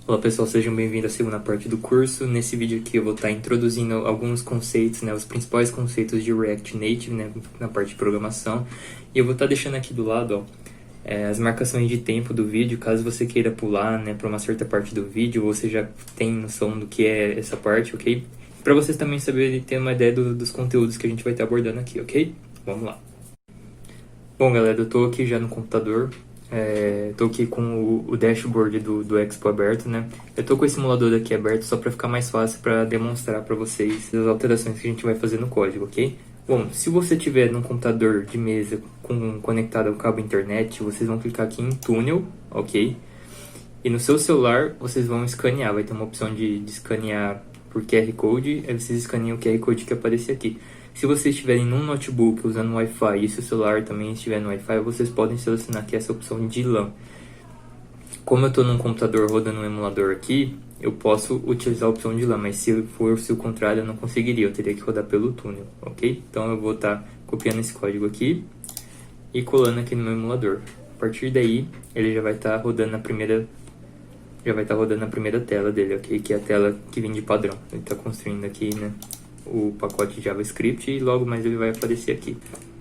Olá pessoal, sejam bem-vindos à segunda parte do curso. Nesse vídeo aqui eu vou estar introduzindo alguns conceitos, né, os principais conceitos de React Native, né, na parte de programação. E eu vou estar deixando aqui do lado, ó, as marcações de tempo do vídeo, caso você queira pular, né, para uma certa parte do vídeo, ou você já tem noção do que é essa parte, ok? Para vocês também saberem ter uma ideia dos conteúdos que a gente vai estar abordando aqui, ok? Vamos lá. Bom galera, eu tô aqui já no computador. Tô aqui com o dashboard do Expo aberto, né? Eu tô com esse simulador aqui aberto só para ficar mais fácil para demonstrar para vocês as alterações que a gente vai fazer no código, ok? Bom, se você tiver num computador de mesa conectado ao cabo internet, vocês vão clicar aqui em túnel, ok? E no seu celular vocês vão escanear, vai ter uma opção de escanear por QR Code, aí vocês escaneiam o QR Code que aparece aqui. Se vocês estiverem num notebook usando Wi-Fi e se o celular também estiver no Wi-Fi, vocês podem selecionar aqui essa opção de LAN. Como eu estou num computador rodando um emulador aqui, eu posso utilizar a opção de LAN, mas se fosse o contrário eu não conseguiria, eu teria que rodar pelo túnel, ok? Então eu vou estar copiando esse código aqui e colando aqui no meu emulador. A partir daí, ele já vai estar rodando na primeira tela dele, ok? Que é a tela que vem de padrão. Ele está construindo aqui, né, o pacote JavaScript e logo mais ele vai aparecer aqui.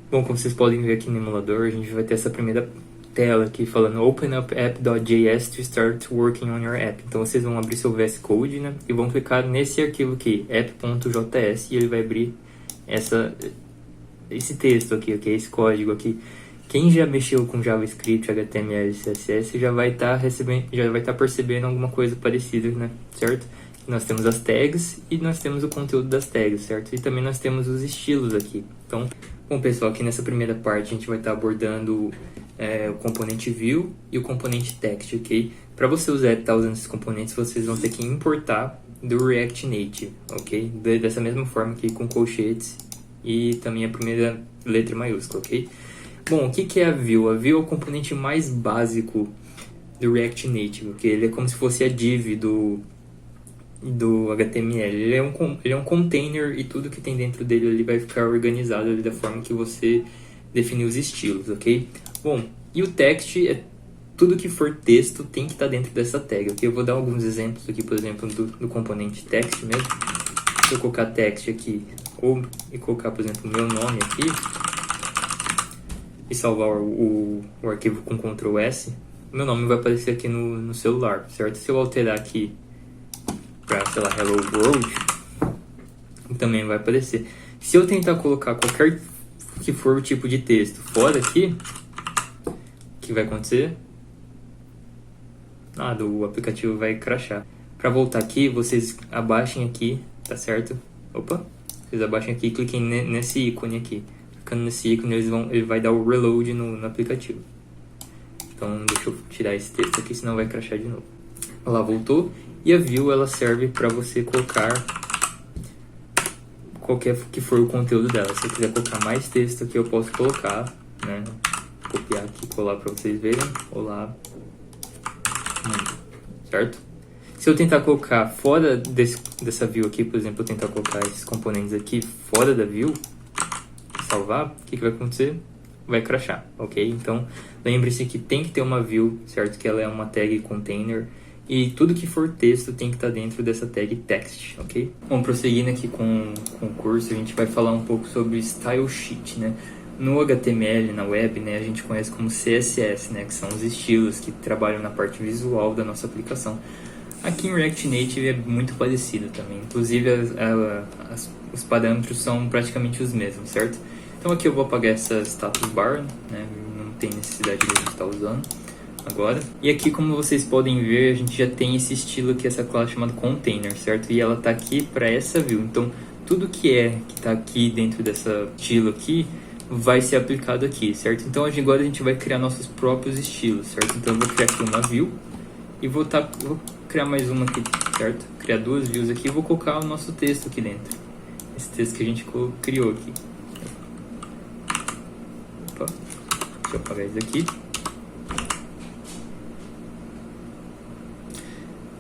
Bom, como vocês podem ver aqui no emulador, a gente vai ter essa primeira tela aqui falando Open up app.js to start working on your app. Então vocês vão abrir seu VS Code, né, e vão clicar nesse arquivo aqui, app.js, e ele vai abrir esse texto aqui, ok? Esse código aqui. Quem já mexeu com JavaScript, HTML e CSS já vai estar percebendo alguma coisa parecida, né, certo? Nós temos as tags e nós temos o conteúdo das tags, certo? E também nós temos os estilos aqui. Então, bom pessoal, aqui nessa primeira parte a gente vai estar abordando o componente view e o componente text, ok? Para você estar usando esses componentes, vocês vão ter que importar do React Native, ok? Dessa mesma forma aqui com colchetes e também a primeira letra maiúscula, ok? Bom, o que é a view? A view é o componente mais básico do React Native, ok? Ele é como se fosse a div do HTML. Ele é um container e tudo que tem dentro dele ele vai ficar organizado ali da forma que você definiu os estilos, ok? Bom, e o text é tudo que for texto tem que estar dentro dessa tag, ok? Eu vou dar alguns exemplos aqui, por exemplo, do componente text mesmo. Se eu colocar text aqui e colocar, por exemplo, o meu nome aqui e salvar o arquivo com Ctrl S, o meu nome vai aparecer aqui no celular, certo? Se eu alterar aqui para, sei lá, Hello World, também vai aparecer. Se eu tentar colocar qualquer que for o tipo de texto fora aqui, o que vai acontecer? Nada, o aplicativo vai crashar. Para voltar aqui, vocês abaixem aqui, tá certo? Opa! Vocês abaixem aqui e cliquem nesse ícone aqui. Clicando nesse ícone, ele vai dar o reload no aplicativo. Então, deixa eu tirar esse texto aqui, senão vai crashar de novo. Olha lá, voltou. E a view, ela serve para você colocar qualquer que for o conteúdo dela. Se eu quiser colocar mais texto aqui, eu posso colocar, né? Copiar aqui e colar para vocês verem. Olá. Certo? Se eu tentar colocar fora dessa view aqui, por exemplo, eu tentar colocar esses componentes aqui fora da view, salvar, o que vai acontecer? Vai crashar, ok? Então, lembre-se que tem que ter uma view, certo? Que ela é uma tag container. E tudo que for texto tem que estar dentro dessa tag text, ok? Bom, prosseguindo aqui com o curso, a gente vai falar um pouco sobre style sheet, né? No HTML, na web, né, a gente conhece como CSS, né? Que são os estilos que trabalham na parte visual da nossa aplicação. Aqui em React Native é muito parecido também. Inclusive, os parâmetros são praticamente os mesmos, certo? Então aqui eu vou apagar essa status bar, né? Não tem necessidade de a gente estar usando agora. E aqui, como vocês podem ver, a gente já tem esse estilo aqui, essa classe chamada container, certo? E ela está aqui para essa view. Então, tudo que está aqui dentro dessa estilo aqui vai ser aplicado aqui, certo? Então, agora a gente vai criar nossos próprios estilos, certo? Então, eu vou criar aqui uma view e vou criar mais uma aqui, certo? Criar duas views aqui e vou colocar o nosso texto aqui dentro. Esse texto que a gente criou aqui. Opa, deixa eu apagar isso aqui.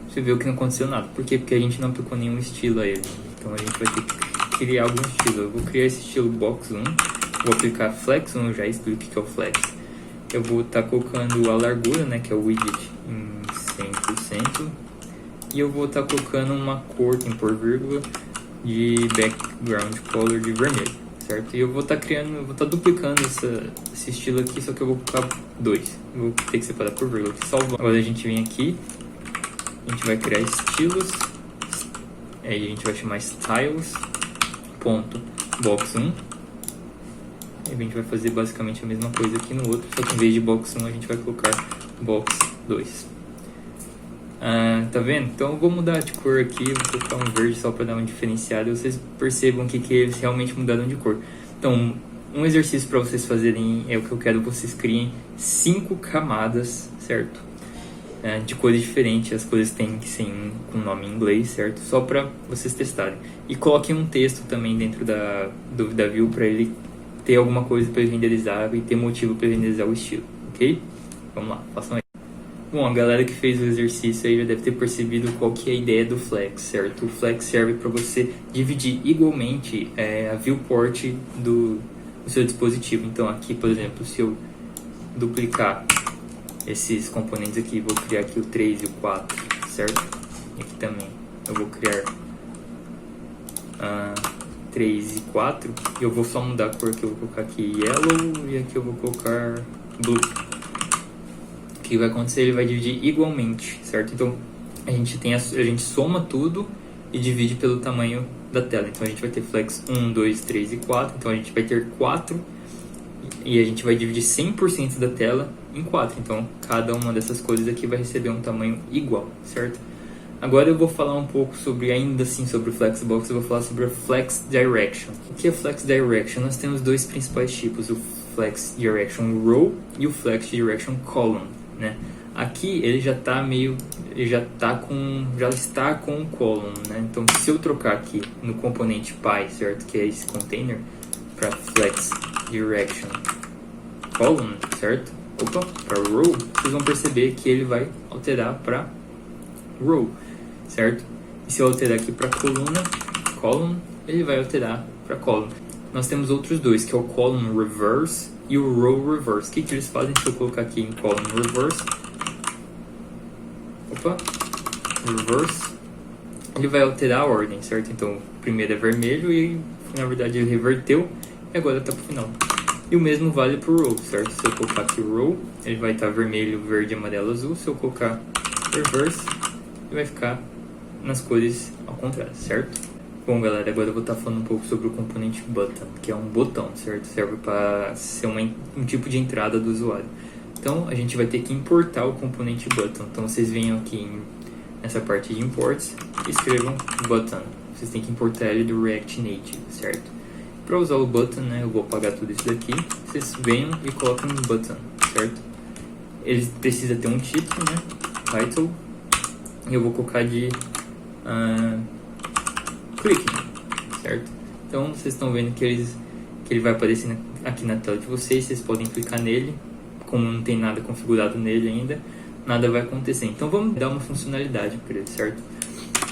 Você viu que não aconteceu nada. Por quê? Porque a gente não aplicou nenhum estilo a ele. Então a gente vai ter que criar algum estilo. Eu vou criar esse estilo box 1. Vou aplicar flex 1, eu já explico o que é o flex. Eu vou estar colocando a largura, né, que é o widget, em 100%. e eu vou estar colocando uma cor, tem por vírgula, de background color de vermelho, certo? E eu vou estar criando, eu vou estar duplicando esse estilo aqui, só que eu vou colocar 2. Vou ter que separar por vírgula, salvar. Agora a gente vem aqui, a gente vai criar estilos, aí a gente vai chamar styles, ponto, box 1. Aí a gente vai fazer basicamente a mesma coisa aqui no outro, só que em vez de box 1 a gente vai colocar box 2. Tá vendo? Então eu vou mudar de cor aqui, vou colocar um verde só para dar uma diferenciada e vocês percebam que eles realmente mudaram de cor. Então, um exercício para vocês fazerem é o que eu quero que vocês criem 5 camadas, certo? De cores diferentes, as cores têm que ser com nome em inglês, certo? Só para vocês testarem. E coloquem um texto também dentro da view para ele ter alguma coisa para renderizar e ter motivo para renderizar o estilo, ok? Vamos lá, façam aí. Bom, a galera que fez o exercício aí já deve ter percebido qual que é a ideia do Flex, certo? O Flex serve para você dividir igualmente a viewport do seu dispositivo. Então aqui, por exemplo, se eu duplicar esses componentes aqui, vou criar aqui o 3 e o 4, certo? E aqui também eu vou criar 3 e 4, e eu vou só mudar a cor que eu vou colocar aqui yellow e aqui eu vou colocar blue. O que vai acontecer? Ele vai dividir igualmente, certo? Então a gente soma tudo e divide pelo tamanho da tela. Então a gente vai ter flex 1, 2, 3 e 4. Então a gente vai ter 4 e a gente vai dividir 100% da tela em 4. Então cada uma dessas coisas aqui vai receber um tamanho igual, certo? Agora eu vou falar um pouco sobre, ainda assim, sobre o Flexbox. Eu vou falar sobre a Flex Direction. O que é Flex Direction? Nós temos dois principais tipos, o Flex Direction Row e o Flex Direction Column, né? Aqui ele já está com o column, né? Então se eu trocar aqui no componente Py, certo, que é esse container, para Flex Direction Column, certo? Para row, vocês vão perceber que ele vai alterar para row, certo? E se eu alterar aqui para column, ele vai alterar para column. Nós temos outros dois, que é o column reverse e o row reverse. O que eles fazem se eu colocar aqui em column reverse? Reverse. Ele vai alterar a ordem, certo? Então, o primeiro é vermelho e, na verdade, ele reverteu e agora está para o final. E o mesmo vale para o row, certo? Se eu colocar aqui o row, ele vai estar vermelho, verde, amarelo, azul. Se eu colocar reverse, ele vai ficar nas cores ao contrário, certo? Bom, galera, agora eu vou estar falando um pouco sobre o componente button, que é um botão, certo? Serve para ser um tipo de entrada do usuário. Então, a gente vai ter que importar o componente button. Então, vocês venham aqui nessa parte de imports e escrevam button. Vocês têm que importar ele do React Native, certo? Para usar o button, né, eu vou apagar tudo isso daqui. Vocês venham e colocam um button, certo? Ele precisa ter um título, né? Title. E eu vou colocar de clicking, certo? Então vocês estão vendo que ele vai aparecer aqui na tela de vocês. Vocês podem clicar nele. Como não tem nada configurado nele ainda, nada vai acontecer. Então vamos dar uma funcionalidade para ele, certo?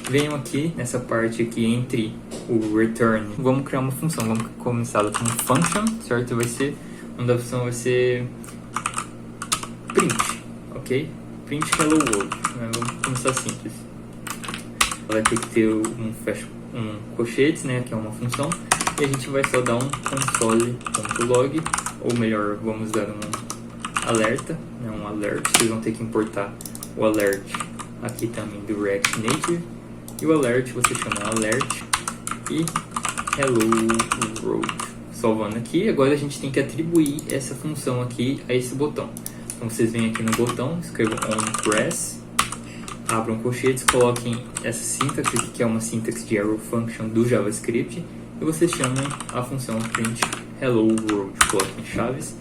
Venham aqui nessa parte aqui entre o return. Vamos criar uma função. Vamos começar ela com function, certo? Uma da função vai ser print, ok? Print hello world. Vamos começar simples. Ela vai ter que ter um colchetes, né? Que é uma função. E a gente vai só dar um console.log, ou melhor, vamos dar um alerta, né? Um alert. Vocês vão ter que importar o alert aqui também do React Native. E o alert você chama alert e hello world. Salvando aqui, agora a gente tem que atribuir essa função aqui a esse botão. Então vocês vêm aqui no botão, escrevam onPress, abram colchetes, coloquem essa sintaxe aqui, que é uma sintaxe de arrow function do JavaScript, e vocês chamam a função print hello world. Coloquem chaves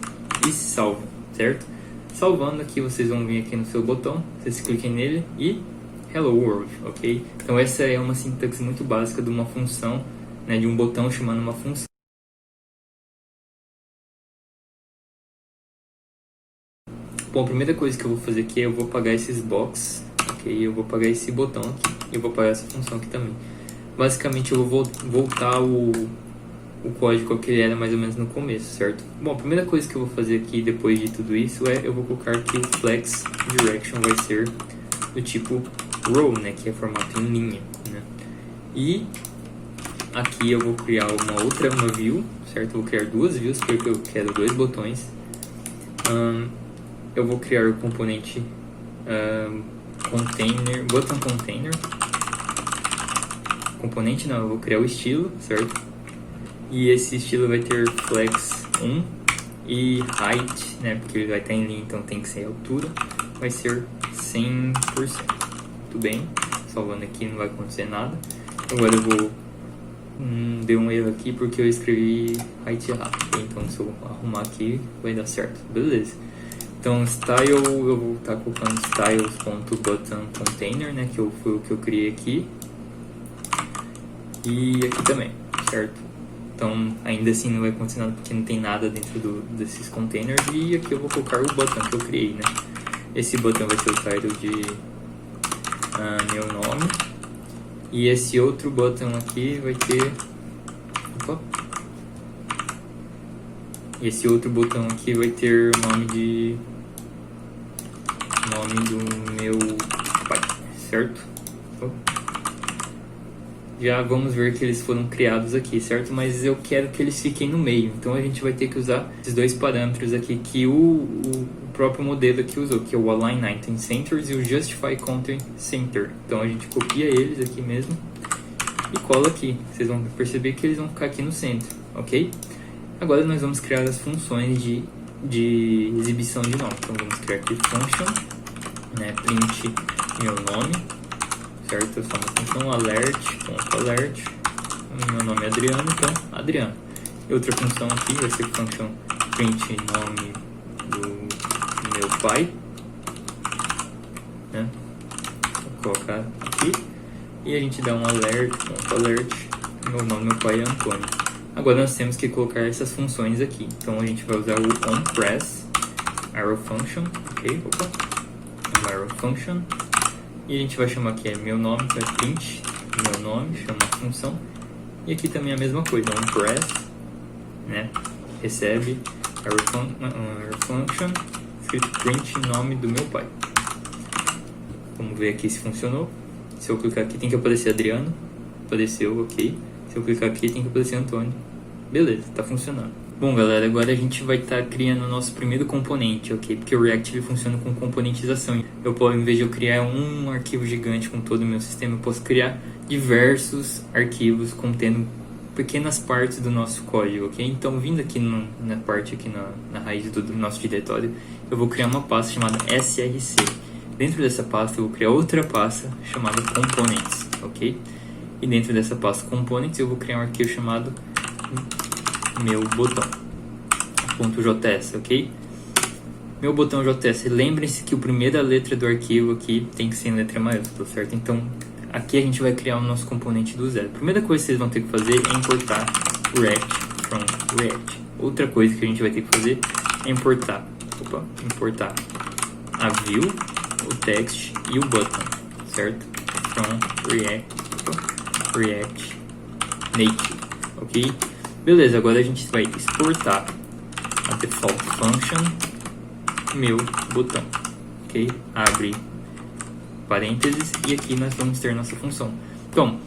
e salvem, certo? Salvando aqui, vocês vão vir aqui no seu botão, vocês cliquem nele e hello world, ok? Então essa é uma sintaxe muito básica de uma função, né, de um botão chamando uma função. Bom, a primeira coisa que eu vou fazer aqui é eu vou apagar esses box, ok? Eu vou apagar esse botão aqui e eu vou apagar essa função aqui também. Basicamente eu vou voltar o código que ele era mais ou menos no começo, certo? Bom, a primeira coisa que eu vou fazer aqui depois de tudo isso é eu vou colocar que o Flex Direction vai ser do tipo row, né, que é formato em linha, né? E aqui eu vou criar uma view, certo? Eu vou criar duas views porque eu quero dois botões. Eu vou criar o componente container, button container. Componente não, eu vou criar o estilo, certo? E esse estilo vai ter flex 1 e height, né? Porque ele vai estar em linha, então tem que ser a altura. Vai ser 100%. Muito bem, salvando aqui não vai acontecer nada. Agora eu vou deu um erro aqui porque eu escrevi height errado. Então se eu arrumar aqui vai dar certo. Beleza. Então style eu vou estar colocando styles.buttonContainer, né? Que foi o que eu criei aqui. E aqui também, certo? Então ainda assim não vai acontecer nada porque não tem nada dentro desses containers. E aqui eu vou colocar o button que eu criei, né? Esse button vai ter o title de meu nome. E esse outro button aqui vai ter... Opa. E esse outro botão aqui vai ter o nome do meu pai, certo? Já vamos ver que eles foram criados aqui, certo? Mas eu quero que eles fiquem no meio. Então a gente vai ter que usar esses dois parâmetros aqui que o próprio modelo aqui usou, que é o Align Item Centers e o Justify Content Center. Então a gente copia eles aqui mesmo e cola aqui. Vocês vão perceber que eles vão ficar aqui no centro, ok? Agora nós vamos criar as funções de exibição de nome. Então vamos criar aqui function, né, print meu nome, certo? É só uma função alert. Meu nome é Adriano, então Adriano. E outra função aqui vai ser function print nome do meu pai, né? Vou colocar aqui e a gente dá um alert, meu nome do meu pai é Antônio. Agora nós temos que colocar essas funções aqui. Então a gente vai usar o onPress arrow function, ok? Arrow function. E a gente vai chamar aqui meu nome, que é print meu nome, chama a função. E aqui também a mesma coisa, onPress, né? Recebe arrow function, escrito print nome do meu pai. Vamos ver aqui se funcionou. Se eu clicar aqui tem que aparecer Adriano. Apareceu, ok. Se eu clicar aqui tem que aparecer Antônio. Beleza, tá funcionando. Bom galera, agora a gente vai estar criando o nosso primeiro componente, ok? Porque o React ele funciona com componentização. Em vez de eu criar um arquivo gigante com todo o meu sistema, eu posso criar diversos arquivos contendo pequenas partes do nosso código, ok? Então vindo aqui na parte aqui na raiz do nosso diretório, eu vou criar uma pasta chamada src. Dentro dessa pasta eu vou criar outra pasta chamada components, ok? E dentro dessa pasta components eu vou criar um arquivo chamado meu botão.js, ok? Meu botão.js, lembrem-se que a primeira letra do arquivo aqui tem que ser em letra maiúscula, certo? Então aqui a gente vai criar o nosso componente do zero. A primeira coisa que vocês vão ter que fazer é importar React from React. Outra coisa que a gente vai ter que fazer é importar a view, o text e o button, certo? From React Native, ok? Beleza, agora a gente vai exportar a default function meu botão, ok? Abre parênteses e aqui nós vamos ter nossa função. Então,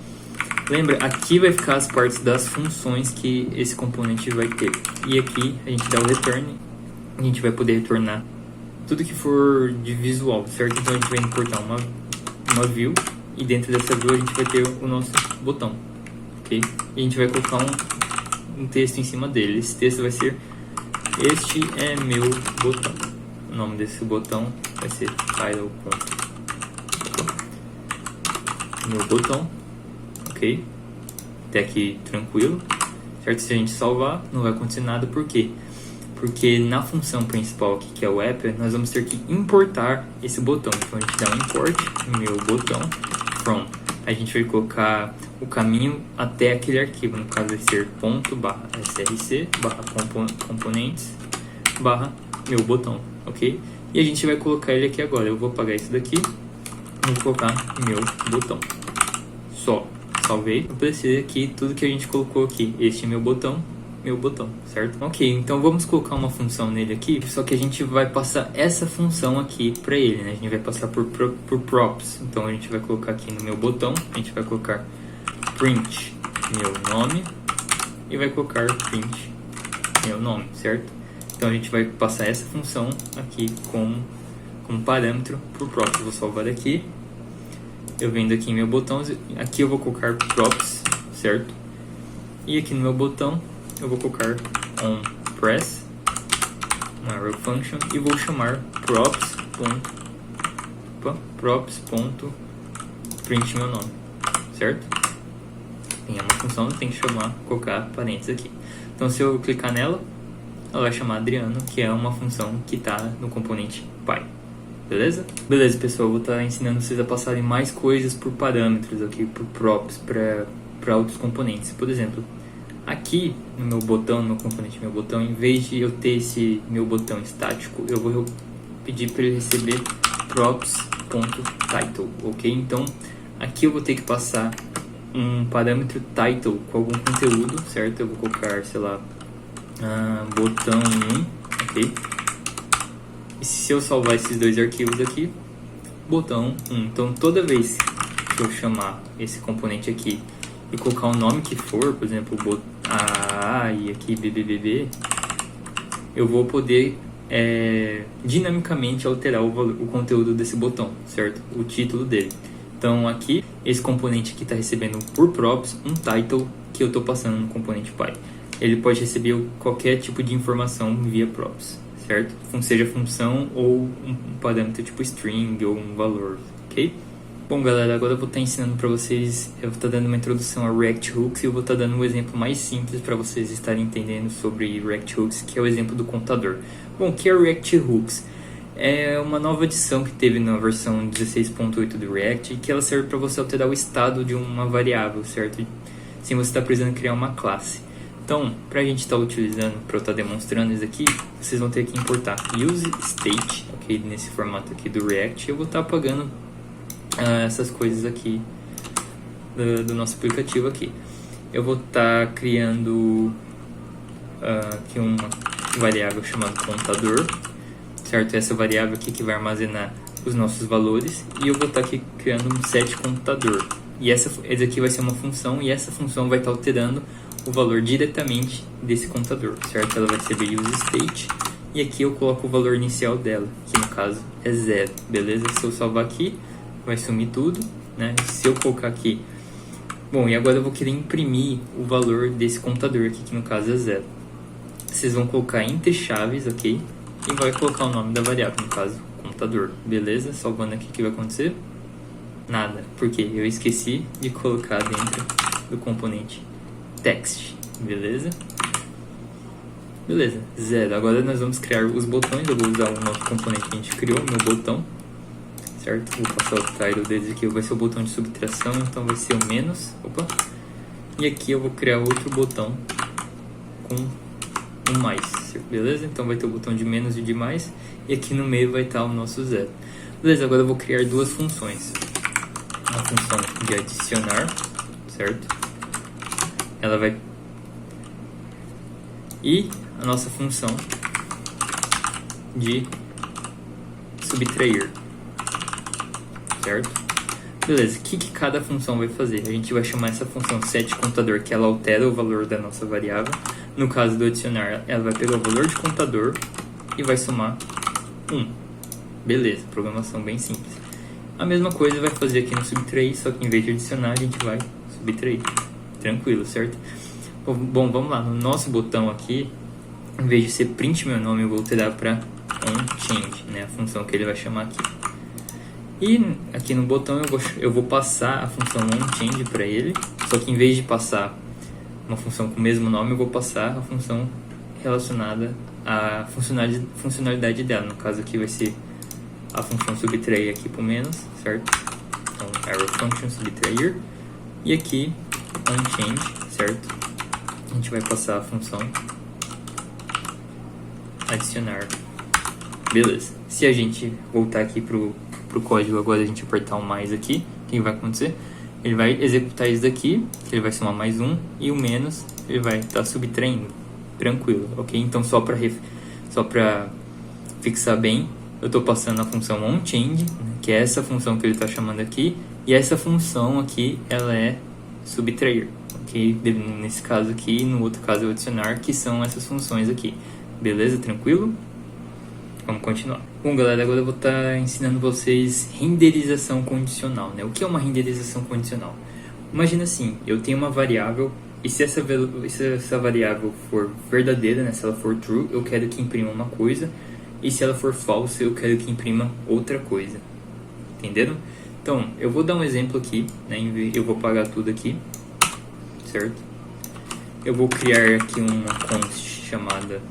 lembra, aqui vai ficar as partes das funções que esse componente vai ter. E aqui a gente dá o return, a gente vai poder retornar tudo que for de visual, certo? Então a gente vai importar uma view e dentro dessa view a gente vai ter o nosso botão, ok? E a gente vai colocar um texto em cima dele. Esse texto vai ser: este é meu botão. O nome desse botão vai ser title. Meu botão, ok? Até aqui tranquilo, certo? Se a gente salvar não vai acontecer nada, por quê? Porque na função principal aqui, que é o app, nós vamos ter que importar esse botão. Então a gente dá um import meu botão from. A gente vai colocar o caminho até aquele arquivo, no caso vai ser .src/componentes/meu botão, ok? E a gente vai colocar ele aqui agora. Eu vou apagar isso daqui e vou colocar meu botão. Só salvei. Eu preciso aqui tudo que a gente colocou aqui. Este é meu botão, meu botão, certo? Ok, então vamos colocar uma função nele aqui, só que a gente vai passar essa função aqui para ele, né? A gente vai passar por props. Então a gente vai colocar aqui no meu botão, a gente vai colocar print meu nome e vai colocar print meu nome, certo? Então a gente vai passar essa função aqui como parâmetro por props. Vou salvar aqui. Eu venho aqui em meu botão, aqui eu vou colocar props, certo? E aqui no meu botão eu vou colocar onPress, uma arrow function, e vou chamar props.print meu nome, certo? Tem uma função, tem que colocar parênteses aqui. Então se eu clicar nela, ela vai chamar Adriano, que é uma função que está no componente Py. Beleza? Beleza, pessoal, eu vou estar ensinando vocês a passarem mais coisas por parâmetros aqui, por props, para outros componentes. Por exemplo, aqui no meu botão, no meu componente meu botão, em vez de eu ter esse meu botão estático, eu vou pedir para ele receber props.title, ok? Então, aqui eu vou ter que passar um parâmetro title com algum conteúdo, certo? Eu vou colocar, sei lá, botão 1, ok? E se eu salvar esses dois arquivos aqui, botão 1. Então, toda vez que eu chamar esse componente aqui e colocar o nome que for, por exemplo, A e aqui BBBB, eu vou poder dinamicamente alterar o conteúdo desse botão, certo? O título dele. Então aqui, esse componente aqui está recebendo por props um title que eu estou passando no componente Py. Ele pode receber qualquer tipo de informação via props, certo? Seja função ou um parâmetro tipo string ou um valor, ok? Bom, galera, agora eu vou estar ensinando para vocês, eu vou estar dando uma introdução a React Hooks e eu vou estar dando um exemplo mais simples para vocês estarem entendendo sobre React Hooks, que é o exemplo do contador. Bom, o que é React Hooks? É uma nova adição que teve na versão 16.8 do React, que ela serve para você alterar o estado de uma variável, certo? Sem você estar precisando criar uma classe. Então, para a gente estar utilizando, para eu estar demonstrando isso aqui, vocês vão ter que importar useState, ok? Nesse formato aqui do React. Eu vou estar apagando essas coisas aqui do nosso aplicativo aqui. Eu vou estar criando aqui uma variável chamada contador, certo? Essa variável aqui que vai armazenar os nossos valores, e eu vou estar aqui criando um set contador. E essa aqui vai ser uma função, e essa função vai estar alterando o valor diretamente desse contador, certo? Ela vai receber useState, e aqui eu coloco o valor inicial dela, que no caso é 0, beleza? Se eu salvar aqui, vai sumir tudo, né? Se eu colocar aqui... Bom, e agora eu vou querer imprimir o valor desse contador aqui, que no caso é 0. Vocês vão colocar entre chaves, ok? E vai colocar o nome da variável, no caso, contador, beleza? Salvando aqui, o que vai acontecer? Nada, porque eu esqueci de colocar dentro do componente text, beleza? Beleza, 0. Agora nós vamos criar os botões. Eu vou usar o nosso componente que a gente criou, meu botão, certo? Vou passar o title deles aqui, vai ser o botão de subtração, então vai ser o menos, opa. E aqui eu vou criar outro botão com um mais, beleza? Então vai ter o botão de menos e de mais, e aqui no meio vai estar o nosso 0. Beleza, agora eu vou criar duas funções. A função de adicionar, certo? Ela vai... E a nossa função de subtrair, certo? Beleza, o que cada função vai fazer? A gente vai chamar essa função setContador, que ela altera o valor da nossa variável. No caso do adicionar, ela vai pegar o valor de contador e vai somar 1. Beleza, programação bem simples. A mesma coisa vai fazer aqui no subtrair, só que em vez de adicionar, a gente vai subtrair. Tranquilo, certo? Bom, vamos lá. No nosso botão aqui, em vez de ser print meu nome, eu vou alterar para onChange, né? A função que ele vai chamar aqui. E aqui no botão eu vou passar a função onChange para ele, só que em vez de passar uma função com o mesmo nome, eu vou passar a função relacionada à funcionalidade dela. No caso aqui vai ser a função subtrair aqui por menos, certo? Então, arrow function subtrair. E aqui, onChange, certo? A gente vai passar a função adicionar. Beleza. Se a gente voltar aqui pro código agora, a gente apertar o mais aqui, o que vai acontecer? Ele vai executar isso daqui, que ele vai somar mais 1, e o menos ele vai estar subtraindo, tranquilo, ok? Então só para fixar bem, eu estou passando a função onChange, né, que é essa função que ele está chamando aqui, e essa função aqui, ela é subtrair, ok? Nesse caso aqui, no outro caso eu adicionar, que são essas funções aqui, beleza? Tranquilo? Vamos continuar. Bom, galera, agora eu vou estar ensinando vocês renderização condicional, né? O que é uma renderização condicional? Imagina assim, eu tenho uma variável, e se essa variável for verdadeira, né? Se ela for true, eu quero que imprima uma coisa, e se ela for falsa, eu quero que imprima outra coisa. Entenderam? Então, eu vou dar um exemplo aqui, né? Eu vou apagar tudo aqui, certo? Eu vou criar aqui uma const chamada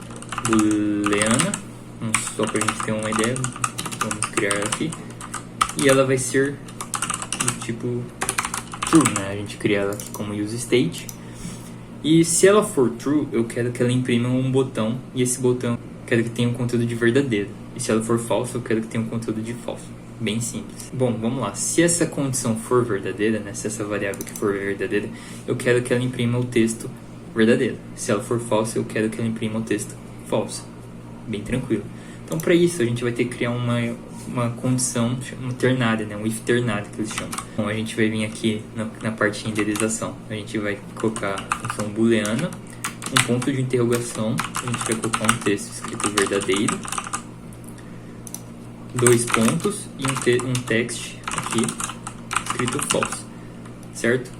booleana, só para a gente ter uma ideia. Vamos criar aqui, e ela vai ser do tipo true, né? A gente cria ela aqui como useState, e se ela for true, eu quero que ela imprima um botão, e esse botão eu quero que tenha um conteúdo de verdadeiro, e se ela for falsa, eu quero que tenha um conteúdo de falso. Bem simples. Bom, vamos lá. Se essa condição for verdadeira, né? Se essa variável que for verdadeira, eu quero que ela imprima o texto verdadeiro. Se ela for falsa, eu quero que ela imprima o texto falso. Bem tranquilo. Então, para isso, a gente vai ter que criar uma condição, uma ternária, né? Um if ternário que eles chamam. Então, a gente vai vir aqui na parte de renderização. A gente vai colocar a função booleana, um ponto de interrogação, a gente vai colocar um texto escrito verdadeiro, 2 pontos e um text aqui escrito false, certo?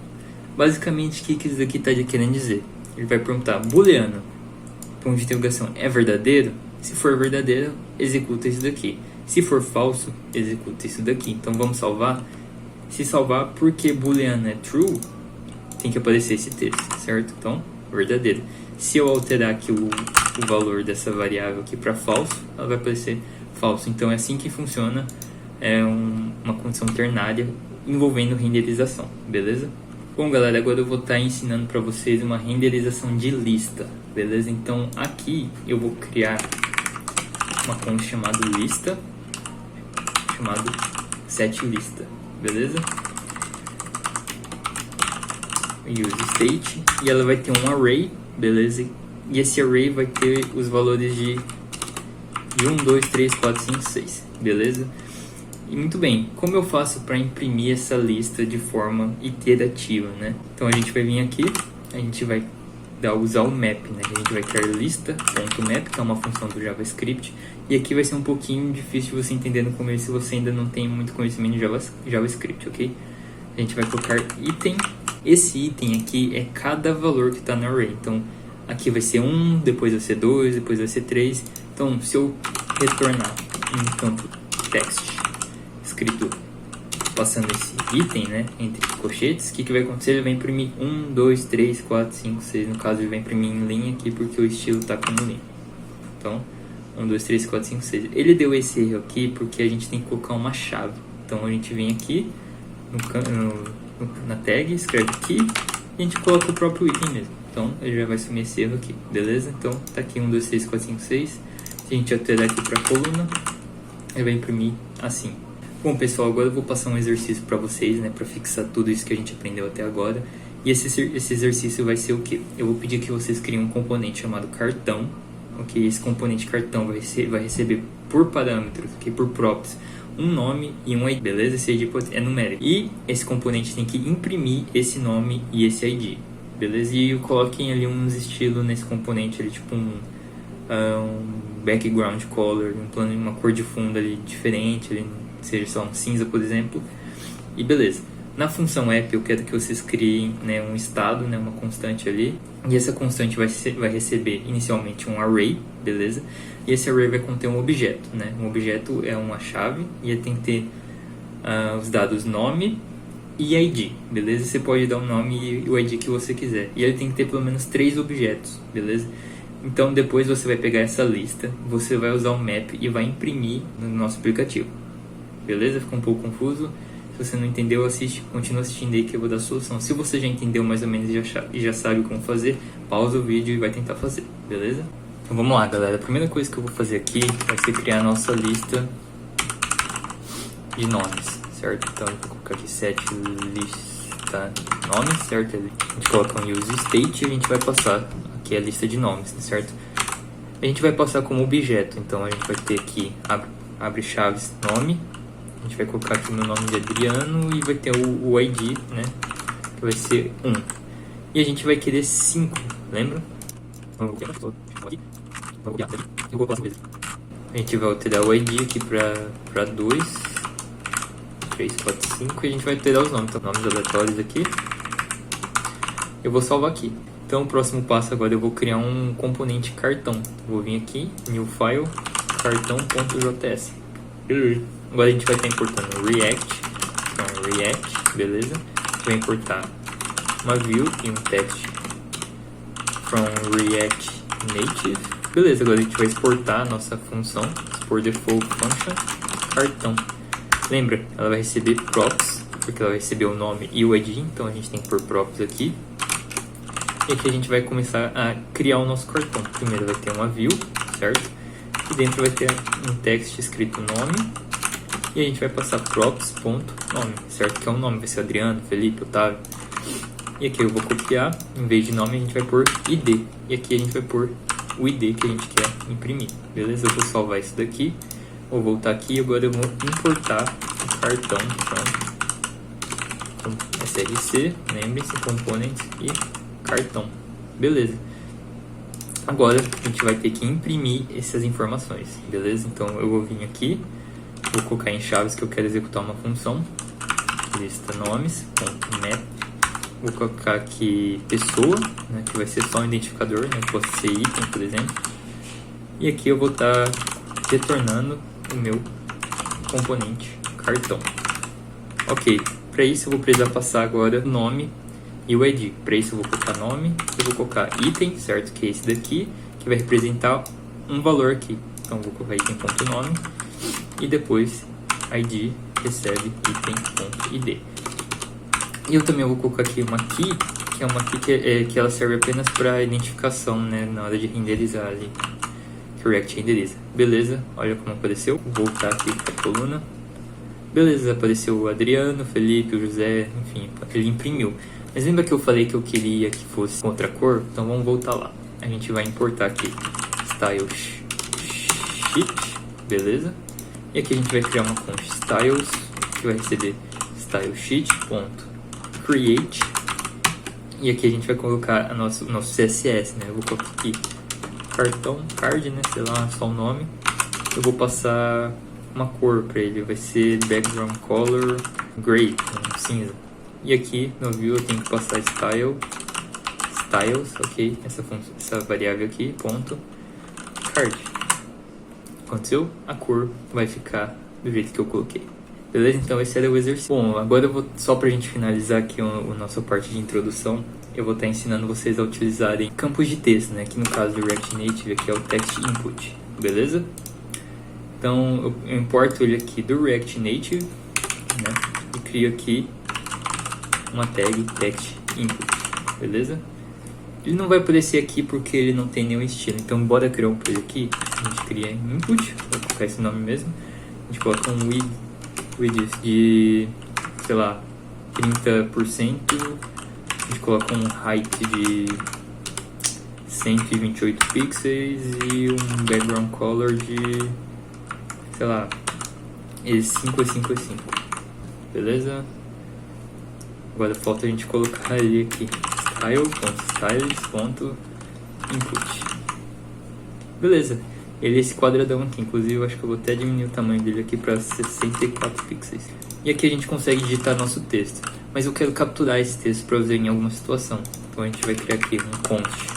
Basicamente, o que isso aqui está querendo dizer? Ele vai perguntar, booleano, ponto de interrogação, é verdadeiro? Se for verdadeiro, executa isso daqui. Se for falso, executa isso daqui. Então vamos salvar. Se salvar, porque booleano é true, tem que aparecer esse texto, certo? Então, verdadeiro. Se eu alterar aqui o valor dessa variável aqui para falso, ela vai aparecer falso. Então é assim que funciona uma condição ternária envolvendo renderização, beleza? Bom, galera, agora eu vou estar ensinando para vocês uma renderização de lista, beleza? Então aqui eu vou criar uma const chamada lista, chamado setLista, beleza? useState, e ela vai ter um array, beleza? E esse array vai ter os valores de 1, 2, 3, 4, 5, 6, beleza? E muito bem, como eu faço para imprimir essa lista de forma iterativa, né? Então a gente vai vir aqui, a gente vai usar o map, né? A gente vai criar lista.map, que é uma função do JavaScript, e aqui vai ser um pouquinho difícil de você entender no começo se você ainda não tem muito conhecimento de JavaScript, ok? A gente vai colocar item, esse item aqui é cada valor que está no array, então aqui vai ser 1, depois vai ser 2, depois vai ser 3, então se eu retornar um campo text escrito passando esse item, né, entre colchetes, o que vai acontecer? Ele vai imprimir 1, 2, 3, 4, 5, 6. No caso, ele vai imprimir em linha aqui porque o estilo está como linha. Então, 1, 2, 3, 4, 5, 6. Ele deu esse erro aqui porque a gente tem que colocar uma chave. Então, a gente vem aqui na tag, escreve aqui e a gente coloca o próprio item mesmo. Então, ele já vai sumir esse erro aqui, beleza? Então, tá aqui 1, 2, 3, 4, 5, 6. Se a gente alterar aqui para a coluna, ele vai imprimir assim. Bom, pessoal, agora eu vou passar um exercício para vocês, né, para fixar tudo isso que a gente aprendeu até agora. E esse exercício vai ser o quê? Eu vou pedir que vocês criem um componente chamado cartão, ok? Esse componente cartão vai receber por parâmetros, ok? Por props, um nome e um ID, beleza? Esse ID é numérico. E esse componente tem que imprimir esse nome e esse ID, beleza? E coloquem ali uns estilos nesse componente, ali, tipo um background color, uma cor de fundo ali diferente, ali, seja só um cinza, por exemplo, e beleza. Na função app eu quero que vocês criem, né, um estado, né, uma constante ali, e essa constante vai receber inicialmente um array, beleza? E esse array vai conter um objeto, né? Um objeto é uma chave e ele tem que ter os dados nome e ID, beleza? Você pode dar o nome e o ID que você quiser, e ele tem que ter pelo menos 3 objetos, beleza? Então depois você vai pegar essa lista, você vai usar o map e vai imprimir no nosso aplicativo. Beleza? Ficou um pouco confuso? Se você não entendeu, continua assistindo aí que eu vou dar a solução. Se você já entendeu mais ou menos e já sabe como fazer, pausa o vídeo e vai tentar fazer, beleza? Então vamos lá, galera. A primeira coisa que eu vou fazer aqui vai ser criar a nossa lista de nomes, certo? Então eu vou colocar aqui setLista nomes, certo? A gente coloca um useState e a gente vai passar que é a lista de nomes, certo? A gente vai passar como objeto, então a gente vai ter aqui, abre chaves, nome, a gente vai colocar aqui meu nome de Adriano e vai ter o ID, né, que vai ser 1. E a gente vai querer 5, lembra? A gente vai alterar o ID aqui para 2, 3, 4, 5 e a gente vai alterar os nomes, então nomes aleatórios aqui. Eu vou salvar aqui. Então o próximo passo agora eu vou criar um componente cartão. Vou vir aqui, new file, cartão.js. Agora a gente vai estar importando React, então React, beleza? A gente vai importar uma view e um text from React Native. Beleza, agora a gente vai exportar a nossa função, export default function, cartão. Lembra, ela vai receber props, porque ela vai receber o nome e o ID, então a gente tem que pôr props aqui. E aqui a gente vai começar a criar o nosso cartão. Primeiro vai ter uma view, certo? E dentro vai ter um text escrito nome. E a gente vai passar props.nome, certo? Que é um nome, vai ser Adriano, Felipe, Otávio. E aqui eu vou copiar, em vez de nome a gente vai pôr ID. E aqui a gente vai pôr o ID que a gente quer imprimir. Beleza? Eu vou salvar isso daqui. Vou voltar aqui e agora eu vou importar o cartão com src, lembre-se, components e cartão. Beleza. Agora a gente vai ter que imprimir essas informações. Beleza? Então eu vou vir aqui, vou colocar em chaves que eu quero executar uma função. Lista nomes, .map. Vou colocar aqui pessoa, né, que vai ser só um identificador, né, pode ser item, por exemplo. E aqui eu vou estar retornando o meu componente cartão. Ok, para isso eu vou precisar passar agora o nome e o ID. Para isso eu vou colocar nome, eu vou colocar item, certo? Que é esse daqui, que vai representar um valor aqui. Então eu vou colocar item.nome e depois ID recebe item.id. E eu também vou colocar aqui uma key, que é uma key que ela serve apenas para identificação, né, na hora de renderizar ali, que o React renderiza. Beleza, olha como apareceu. Vou voltar aqui para a coluna. Beleza, apareceu o Adriano, Felipe, o José, enfim, ele imprimiu. Mas lembra que eu falei que eu queria que fosse outra cor? Então vamos voltar lá. A gente vai importar aqui style sheet, beleza? E aqui a gente vai criar uma const styles, que vai receber style sheet.create. E aqui a gente vai colocar o nosso CSS, né? Eu vou colocar aqui cartão, card, né? Sei lá, só o nome. Eu vou passar uma cor para ele, vai ser background color gray, cinza. E aqui no view eu tenho que passar styles, ok, essa variável aqui, ponto, card. Aconteceu? A cor vai ficar do jeito que eu coloquei. Beleza? Então esse era o exercício. Bom, agora eu vou, só pra gente finalizar aqui a nossa parte de introdução, eu vou estar ensinando vocês a utilizarem campos de texto, né? Que no caso do React Native aqui é o text input, beleza? Então eu importo ele aqui do React Native, né? E crio aqui uma tag text input, beleza? Ele não vai aparecer aqui porque ele não tem nenhum estilo, então bora criar um para ele aqui. A gente cria input, vou colocar esse nome mesmo. A gente coloca um width de, sei lá, 30%. A gente coloca um height de 128 pixels e um background color de, sei lá, 5x5x5, beleza? Agora falta a gente colocar ele aqui, style.styles.input. Beleza, ele é esse quadradão aqui, inclusive eu acho que eu vou até diminuir o tamanho dele aqui para 64 pixels. E aqui a gente consegue digitar nosso texto, mas eu quero capturar esse texto para usar em alguma situação. Então a gente vai criar aqui um const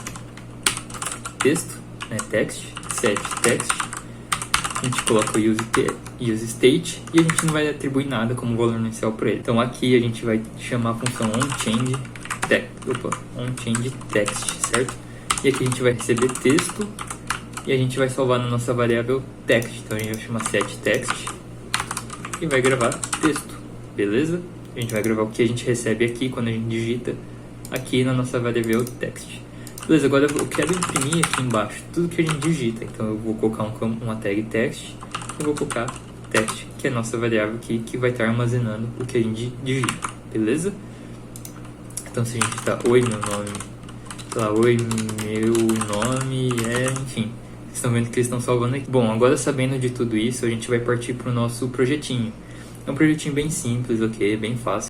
texto, né, text, set text. A gente coloca o use state e a gente não vai atribuir nada como valor inicial para ele. Então aqui a gente vai chamar a função onChangeText, certo? E aqui a gente vai receber texto e a gente vai salvar na nossa variável text. Então a gente vai chamar setText e vai gravar texto, beleza? A gente vai gravar o que a gente recebe aqui quando a gente digita aqui na nossa variável text. Beleza, agora eu quero imprimir aqui embaixo tudo que a gente digita. Então eu vou colocar uma tag text e vou colocar text, que é a nossa variável aqui, que vai estar armazenando o que a gente digita, beleza? Então se a gente digitar oi, meu nome sei lá, oi, meu nome é, enfim, vocês estão vendo que eles estão salvando aqui. Bom, agora sabendo de tudo isso, a gente vai partir para o nosso projetinho. É um projetinho bem simples, ok, bem fácil.